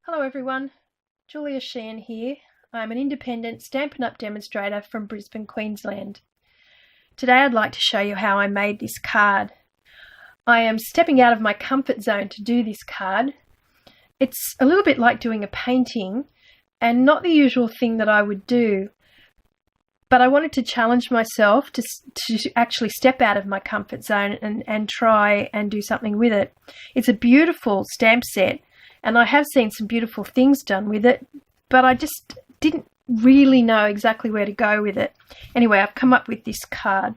Hello everyone, Sheehan here. I'm an independent Stampin' Up demonstrator from Brisbane, Queensland. Today I'd like to show you how I made this card. I am stepping out of my comfort zone to do this card. It's a little bit like doing a painting and not the usual thing that I would do, but I wanted to challenge myself to actually step out of my comfort zone and try and do something with it. It's a beautiful stamp set. And I have seen some beautiful things done with it, but I just didn't really know exactly where to go with it. Anyway, I've come up with this card.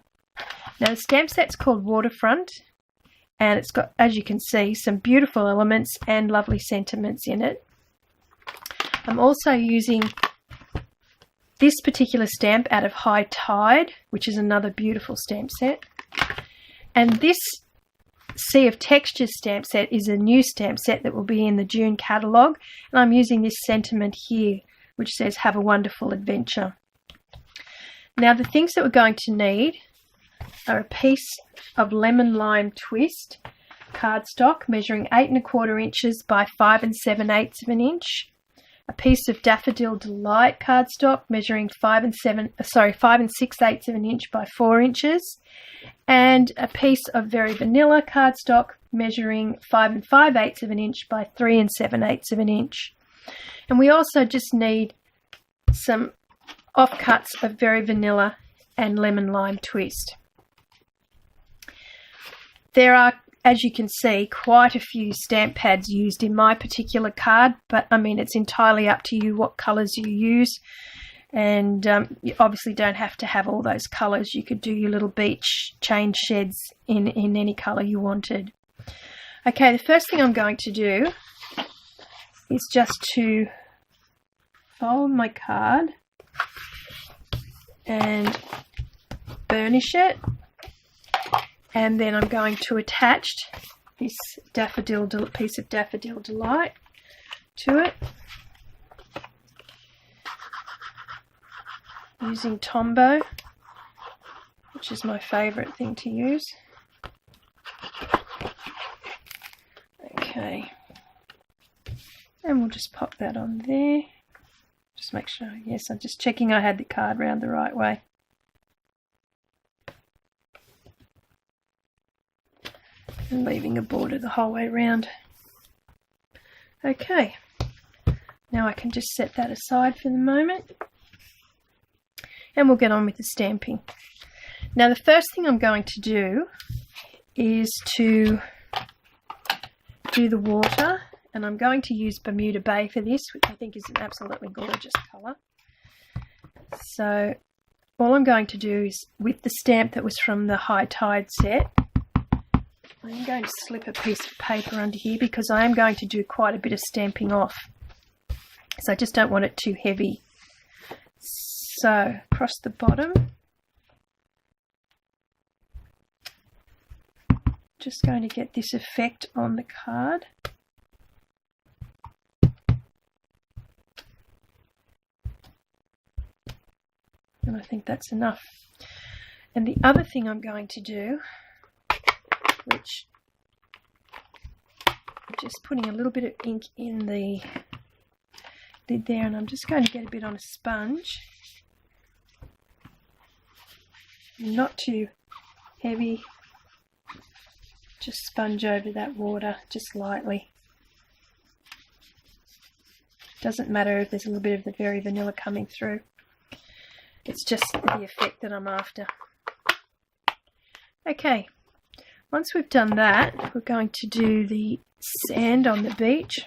Now the stamp set's called Waterfront, and it's got, as you can see, some beautiful elements and lovely sentiments in it. I'm also using this particular stamp out of High Tide, which is another beautiful stamp set. And this Sea of Textures stamp set is a new stamp set that will be in the June catalogue, and I'm using this sentiment here which says have a wonderful adventure. Now the things that we're going to need are a piece of lemon lime twist cardstock measuring 8 1/4 inches by 5 7/8 of an inch, a piece of Daffodil Delight cardstock measuring 5 6/8 of an inch by 4 inches, and a piece of Very Vanilla cardstock measuring 5 5/8 of an inch by 3 7/8 of an inch. And we also just need some offcuts of Very Vanilla and Lemon Lime Twist. There are, as you can see, quite a few stamp pads used in my particular card, but I mean it's entirely up to you what colours you use, and you obviously don't have to have all those colours. You could do your little beach chain sheds in any colour you wanted. Okay, the first thing I'm going to do is just to fold my card and burnish it. And then I'm going to attach this piece of Daffodil Delight to it using Tombow, which is my favourite thing to use. Okay, and we'll just pop that on there. Just make sure, yes, I'm just checking I had the card round the right way. And leaving a border the whole way around. Okay, now I can just set that aside for the moment and we'll get on with the stamping. Now the first thing I'm going to do is to do the water, and I'm going to use Bermuda Bay for this, which I think is an absolutely gorgeous colour. So all I'm going to do is, with the stamp that was from the High Tide set, I'm going to slip a piece of paper under here because I am going to do quite a bit of stamping off. So I just don't want it too heavy. So across the bottom, just going to get this effect on the card. And I think that's enough. And the other thing I'm going to do, which I'm just putting a little bit of ink in the lid there, and I'm just going to get a bit on a sponge, not too heavy, just sponge over that water just lightly. Doesn't matter if there's a little bit of the Very Vanilla coming through, it's just the effect that I'm after. Okay, once we've done that, we're going to do the sand on the beach,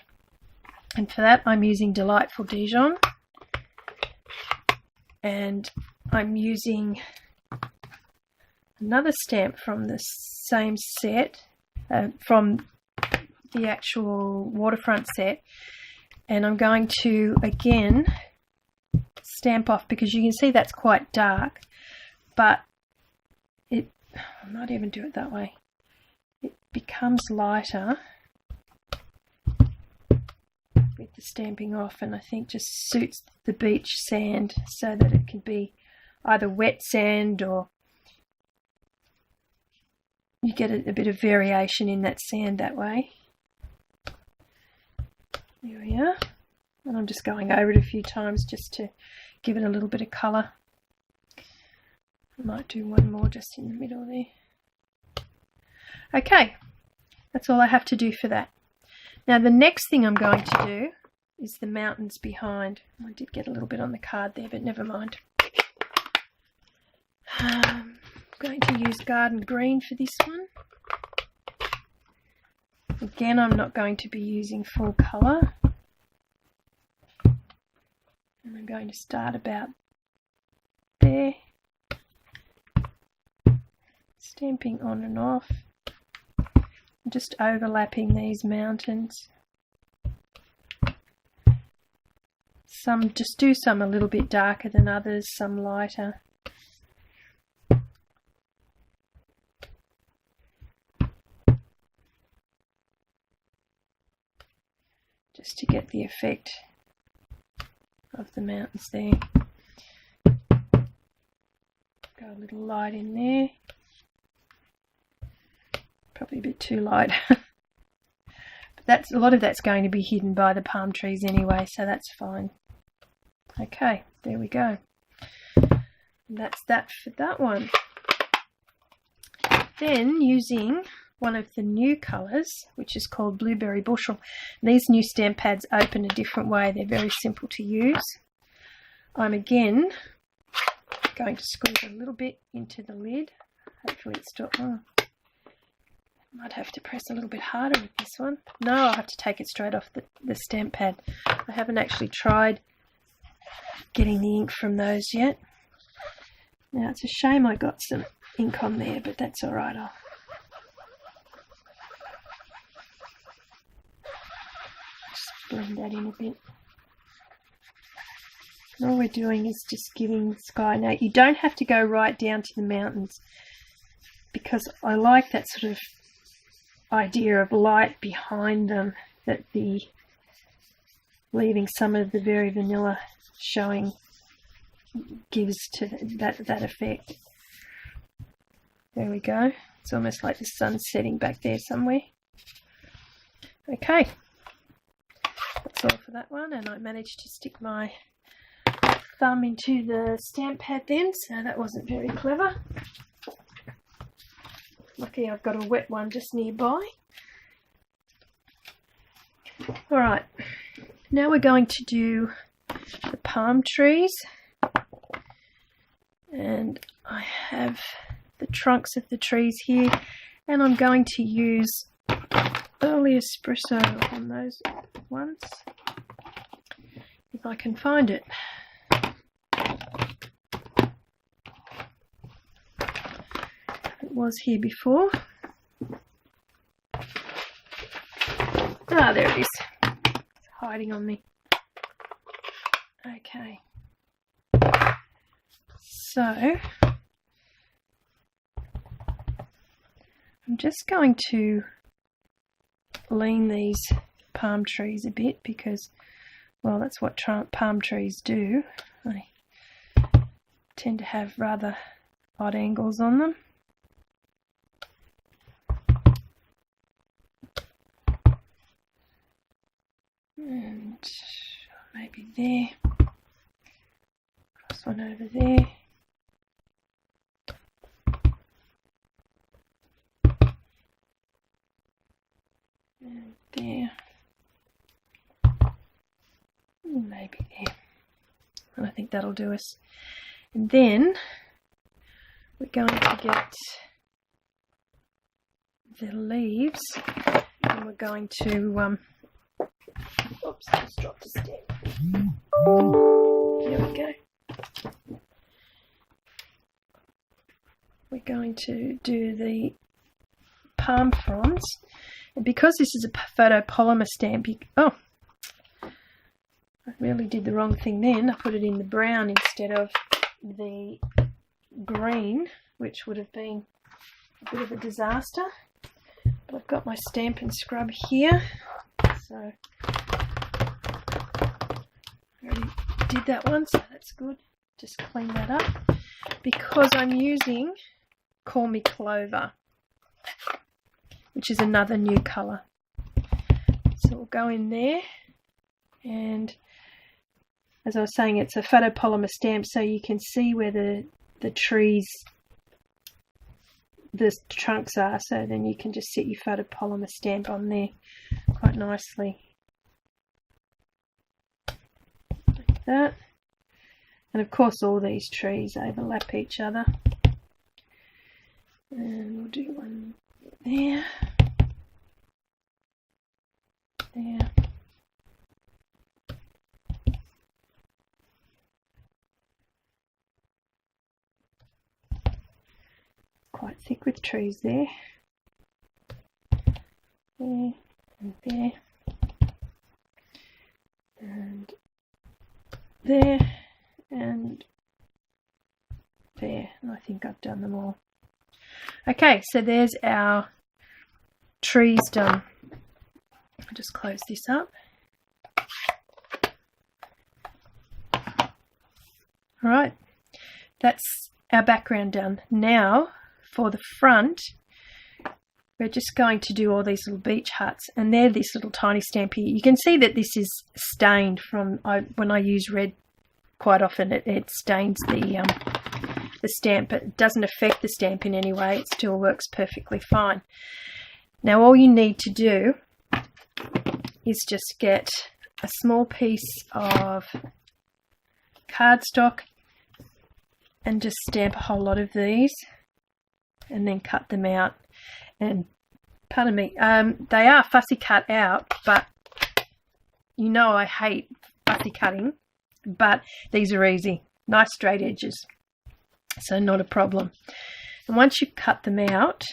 and for that I'm using Delightful Dijon, and I'm using another stamp from the same set, from the actual Waterfront set, and I'm going to again stamp off, because you can see that's quite dark, but I might even do it that way. It becomes lighter with the stamping off, and I think just suits the beach sand so that it can be either wet sand, or you get a bit of variation in that sand that way. Here we are. And I'm just going over it a few times just to give it a little bit of colour. I might do one more just in the middle there. Okay, that's all I have to do for that. Now the next thing I'm going to do is the mountains behind. I did get a little bit on the card there, but never mind. I'm going to use Garden Green for this one. Again, I'm not going to be using full colour. And I'm going to start about there. Stamping on and off. Just overlapping these mountains. Some just do some a little bit darker than others, some lighter. Just to get the effect of the mountains there. Go a little light in there. Probably a bit too light. But a lot of that's going to be hidden by the palm trees anyway, so that's fine. Okay, there we go. And that's that for that one. Then using one of the new colours, which is called Blueberry Bushel. These new stamp pads open a different way. They're very simple to use. I'm again going to squeeze a little bit into the lid. Hopefully it's still... Oh. Might have to press a little bit harder with this one. No, I'll have to take it straight off the stamp pad. I haven't actually tried getting the ink from those yet. Now it's a shame I got some ink on there, but that's alright. I'll just blend that in a bit. And all we're doing is just giving the sky. Now you don't have to go right down to the mountains, because I like that sort of idea of light behind them, that the leaving some of the very vanilla showing gives to that effect. There we go. It's almost like the sun setting back there somewhere. Okay, that's all for that one, and I managed to stick my thumb into the stamp pad then, so that wasn't very clever. Lucky I've got a wet one just nearby. Alright, now we're going to do the palm trees. And I have the trunks of the trees here, and I'm going to use early espresso on those ones, if I can find it. It was here before. Ah, there it is. It's hiding on me. Okay. So, I'm just going to lean these palm trees a bit because, well, that's what palm trees do. They tend to have rather odd angles on them. And maybe there. Cross one over there. And there. Maybe there. And I think that'll do us. And then we're going to get the leaves, and we're going to oops, I just dropped a stamp. There we go. We're going to do the palm fronds, and because this is a photopolymer stamp, oh, I really did the wrong thing then. I put it in the brown instead of the green, which would have been a bit of a disaster. But I've got my Stampin' Scrub here, so I already did that one, so that's good. Just clean that up, because I'm using Call Me Clover, which is another new colour. So we'll go in there And as I was saying, it's a photopolymer stamp, so you can see where the trees, the trunks are, so then you can just set your photopolymer stamp on there quite nicely. Like that. And of course all these trees overlap each other. And we'll do one there. There. Quite thick with trees there. There and there. And there and there. And I think I've done them all. Okay, so there's our trees done. I'll just close this up. Alright, that's our background done. Now for the front, we're just going to do all these little beach huts, and they're this little tiny stamp here. You can see that this is stained from when I use red quite often. It stains the stamp, but it doesn't affect the stamp in any way. It still works perfectly fine. Now all you need to do is just get a small piece of cardstock and just stamp a whole lot of these and then cut them out. And pardon me, they are fussy cut out, but you know I hate fussy cutting, but these are easy. Nice straight edges, so not a problem. And once you cut them out,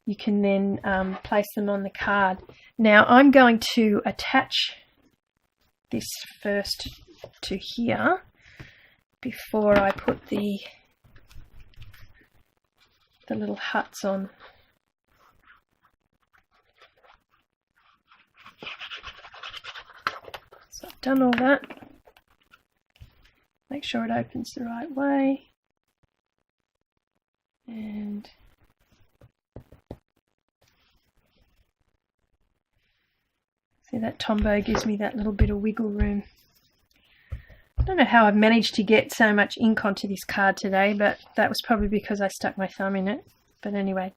you can then place them on the card. Now I'm going to attach this first to here before I put the little huts on. So I've done all that. Make sure it opens the right way. And see, that Tombow gives me that little bit of wiggle room. I don't know how I've managed to get so much ink onto this card today, but that was probably because I stuck my thumb in it. But anyway,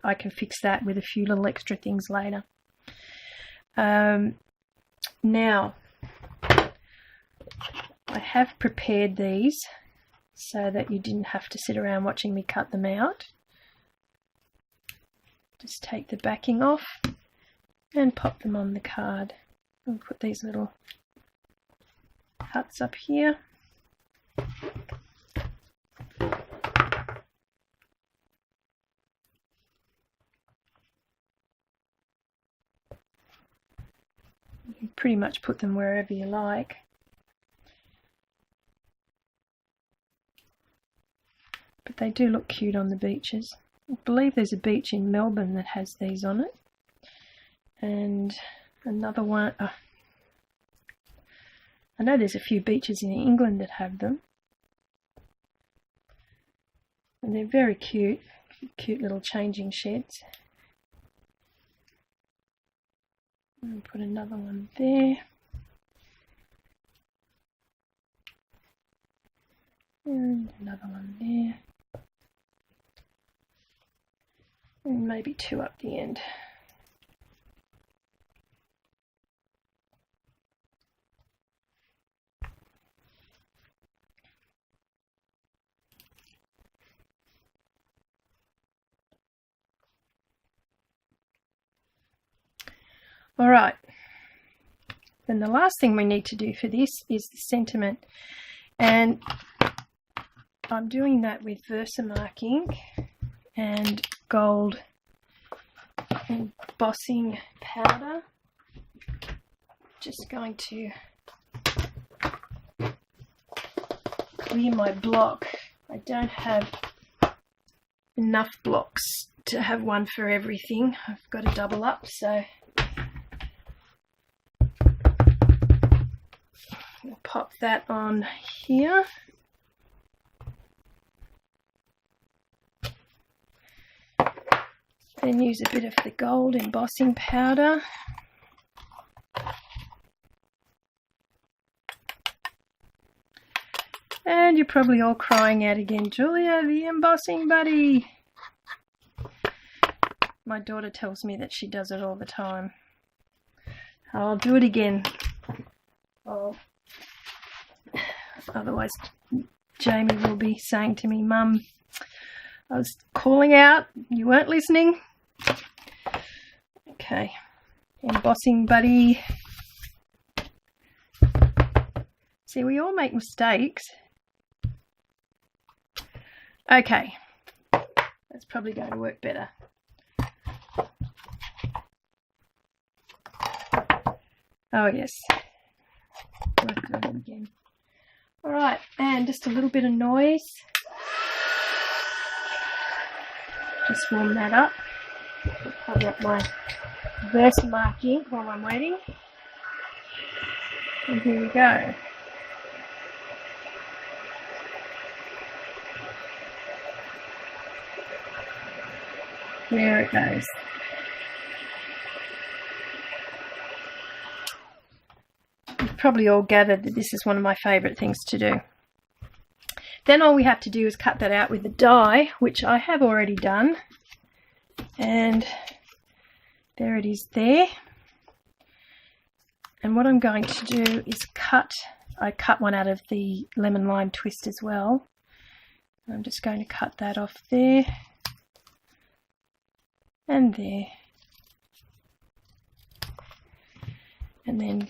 I can fix that with a few little extra things later. Now, I have prepared these so that you didn't have to sit around watching me cut them out. Just take the backing off and pop them on the card. I'll put these little huts up here. You can pretty much put them wherever you like. But they do look cute on the beaches. I believe there's a beach in Melbourne that has these on it. And another one, I know there's a few beaches in England that have them. And they're very cute, cute little changing sheds. I'll put another one there. And another one there. And maybe two up the end. Alright, then the last thing we need to do for this is the sentiment, and I'm doing that with Versamark ink and gold embossing powder. Just going to clear my block. I don't have enough blocks to have one for everything. I've got to double up, so I'll pop that on here. Then use a bit of the gold embossing powder. And you're probably all crying out again, Julia, the embossing buddy. My daughter tells me that she does it all the time. I'll do it again. Oh. Otherwise, Jamie will be saying to me, Mum, I was calling out, you weren't listening. Okay, embossing buddy. See, we all make mistakes. Okay, that's probably going to work better. Oh yes, let's do it again. All right, and just a little bit of noise. Just warm that up. I'll cover up my Versamark ink while I'm waiting. And here we go. There it goes. You've probably all gathered that this is one of my favourite things to do. Then all we have to do is cut that out with the die, which I have already done. And there it is there. And what I'm going to do is I cut one out of the lemon lime twist as well. I'm just going to cut that off there. And there. And then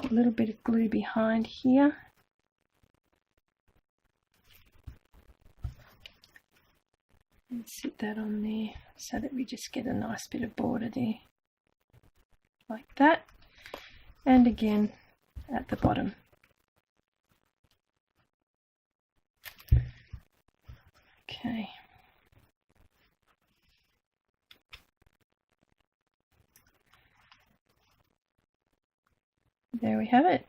a little bit of glue behind here. And sit that on there so that we just get a nice bit of border there. Like that. And again at the bottom. Okay. There we have it.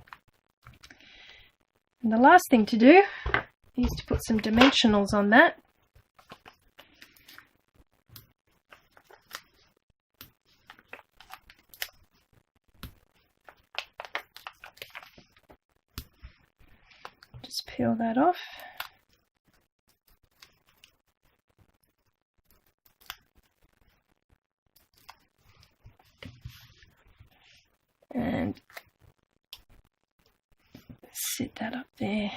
And the last thing to do is to put some dimensionals on that. Just peel that off. And sit that up there.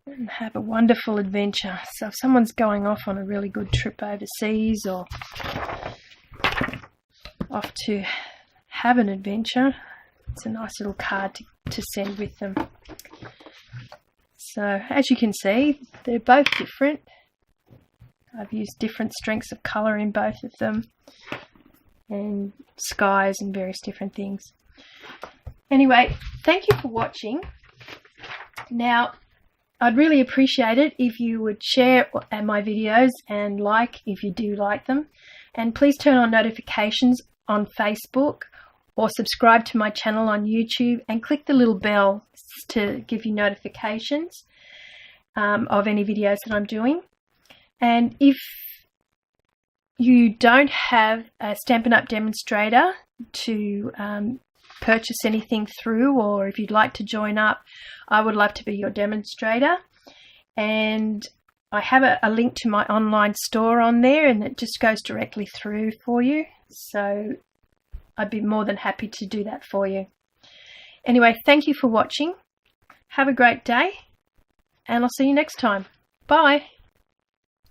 And have a wonderful adventure. So if someone's going off on a really good trip overseas or off to have an adventure, it's a nice little card to send with them. So as you can see, they're both different. I've used different strengths of colour in both of them, and skies and various different things. Anyway, thank you for watching. Now, I'd really appreciate it if you would share my videos and like if you do like them. And please turn on notifications on Facebook or subscribe to my channel on YouTube and click the little bell to give you notifications of any videos that I'm doing. And if you don't have a Stampin'Up demonstrator to purchase anything through, or if you'd like to join up, I would love to be your demonstrator. And I have a link to my online store on there, and it just goes directly through for you. So I'd be more than happy to do that for you. Anyway, thank you for watching. Have a great day, and I'll see you next time. Bye.